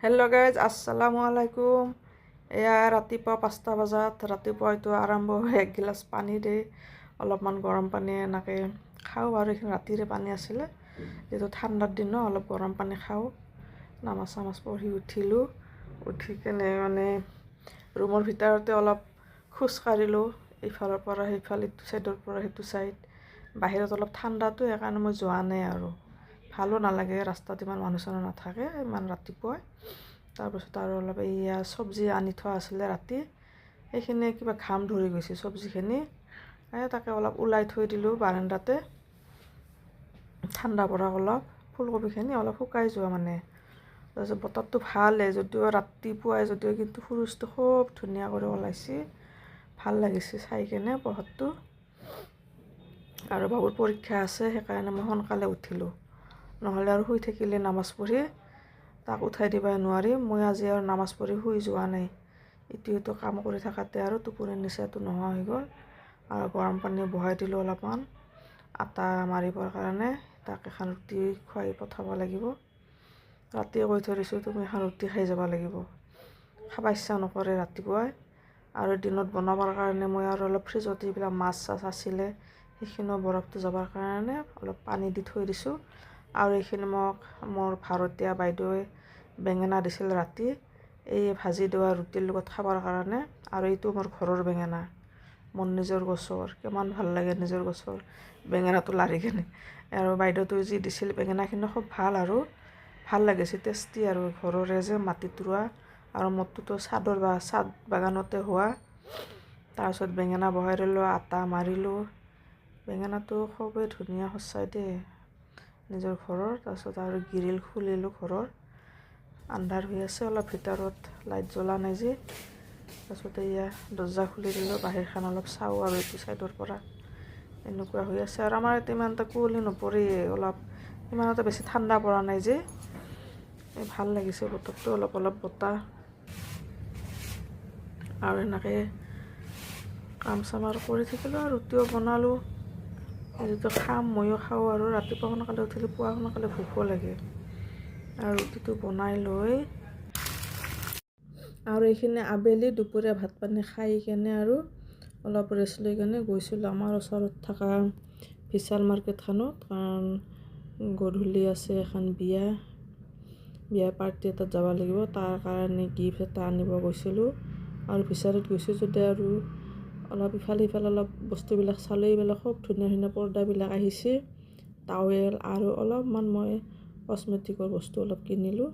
Hello' guys, আসসালামু আলাইকুম। এয়া ৰাতিপুৱা 5টা বজাত ৰাতিপুৱা এইটো আৰম্ভ হৈ একগিলাচ পানী দি অলপমান গৰম পানী এনেকৈ খাওঁ আৰু এইখিনি ৰাতিৰে পানী আছিলে, যিহেতু ঠাণ্ডাৰ দিন ন, অলপ গৰম পানী খাওঁ। নামাজ চামাজ পঢ়ি উঠিলোঁ, উঠি কেনে মানে ৰুমৰ ভিতৰতে অলপ খোজ কাঢ়িলোঁ, ইফালৰ পৰা সিফাল, ইটো ছাইডৰ পৰা সেইটো ছাইড। বাহিৰত অলপ ঠাণ্ডাটো, সেইকাৰণে মই যোৱা নাই আৰু ভালো নালাগে, ৰাস্তাত ইমান মানুহ চানুহ নাথাকে ইমান ৰাতিপুৱাই। তাৰপিছত আৰু অলপ এইয়া চব্জি আনি থোৱা আছিলে ৰাতি, সেইখিনি কিবা ঘাম ধৰি গৈছে চব্জিখিনি, তাকে অলপ ওলাই থৈ দিলোঁ বাৰাণ্ডাতে। ঠাণ্ডা পৰা অলপ ফুলকবিখিনি অলপ শুকাই যোৱা মানে। তাৰপিছত বতৰটো ভালেই যদিও ৰাতিপুৱাই, যদিও কিন্তু সূৰুজটো খুব ধুনীয়া কৰি ওলাইছে, ভাল লাগিছে চাই কেনে পোহৰটো। আৰু বাবুৰ পৰীক্ষা আছে, সেইকাৰণে মই সোনকালে উঠিলোঁ, নহ'লে আৰু শুই থাকিলে নামাজ পঢ়ি তাক উঠাই দিবই নোৱাৰিম। মই আজি আৰু নামাজ পঢ়ি শুই যোৱা নাই, ইটো সিটো কাম কৰি থাকোঁতে আৰু টোপনিৰ নিচাটো নোহোৱা হৈ গ'ল। আৰু গৰম পানী বহাই দিলোঁ অলপমান আটা মাৰিবৰ কাৰণে, তাক এখন ৰুটি খুৱাই পঠাব লাগিব। ৰাতিয়ে কৈ থৈ দিছোঁ, তুমি এখন ৰুটি খাই যাব লাগিব, খাব ইচ্ছা নকৰে ৰাতিপুৱাই। আৰু দিনত বনাবৰ কাৰণে মই আৰু অলপ ফ্ৰিজত এইবিলাক মাছ চাছ আছিলে, সেইখিনিও বৰফটো যাবৰ কাৰণে অলপ পানী দি থৈ দিছোঁ। আৰু এইখিনি মোৰ ভাড়াতীয়া বাইদেৱে বেঙেনা দিছিল ৰাতি, এই ভাজি দিয়া ৰুটিৰ লগত খাবৰ কাৰণে। আৰু এইটো মোৰ ঘৰৰ বেঙেনা, মোৰ নিজৰ গছৰ, কিমান ভাল লাগে নিজৰ গছৰ বেঙেনাটো লাৰি কেনে। আৰু বাইদেউটো যি দিছিল বেঙেনাখিনি খুব ভাল, আৰু ভাল লাগিছে, টেষ্টি আৰু ঘৰৰে যে মাটিত ৰোৱা। আৰু মোৰটোতো চাদ বাগানতে হোৱা। তাৰপিছত বেঙেনা বহাই দিলোঁ, আটা মাৰিলোঁ, বেঙেনাটো খুবেই ধুনীয়া সঁচাই দেই, নিজৰ ঘৰৰ। তাৰপিছত আৰু গ্ৰিল খুলিলোঁ ঘৰৰ, আন্ধাৰ হৈ আছে অলপ ভিতৰত, লাইট জ্বলা নাই যে। তাৰপিছত এয়া দৰ্জা খুলি দিলোঁ, বাহিৰখন অলপ চাওঁ আৰু এইটো ছাইডৰ পৰা এনেকুৱা হৈ আছে। আৰু আমাৰ ইয়াতে ইমান এটা কুঁৱলী নপৰে, অলপ ইমান এটা বেছি ঠাণ্ডা পৰা নাই যে, ভাল লাগিছে বতৰটো, অলপ অলপ বতাহ। আৰু এনেকৈ কাম চাম আৰু কৰি থাকিলোঁ, আৰু ৰুটিও বনালোঁ, যিটো খাম ময়ো খাওঁ। আৰু ৰাতিপুৱা সোনকালে উঠিলে পুৱা সোনকালে ভোকো লাগে। আৰু ৰুটিটো বনাই লৈ আৰু এইখিনি আবেলি দুপৰীয়া ভাত পানী খাই কেনে আৰু অলপ ৰেষ্ট লৈ কেনে গৈছিলোঁ আমাৰ ওচৰত থকা বিশাল মাৰ্কেটখনত, কাৰণ গধূলি আছে এখন বিয়া পাৰ্টি এটাত যাব লাগিব, তাৰ কাৰণে গিফ্ট এটা আনিব গৈছিলোঁ। আৰু বিশালত গৈছোঁ যদি আৰু অলপ ইফালে সিফালে অলপ বস্তুবিলাক চালোঁ, এইবিলাক খুব ধুনীয়া ধুনীয়া পৰ্দাবিলাক আহিছে, টাৱেল, আৰু অলপমান মই কচমেটিকৰ বস্তু অলপ কিনিলোঁ।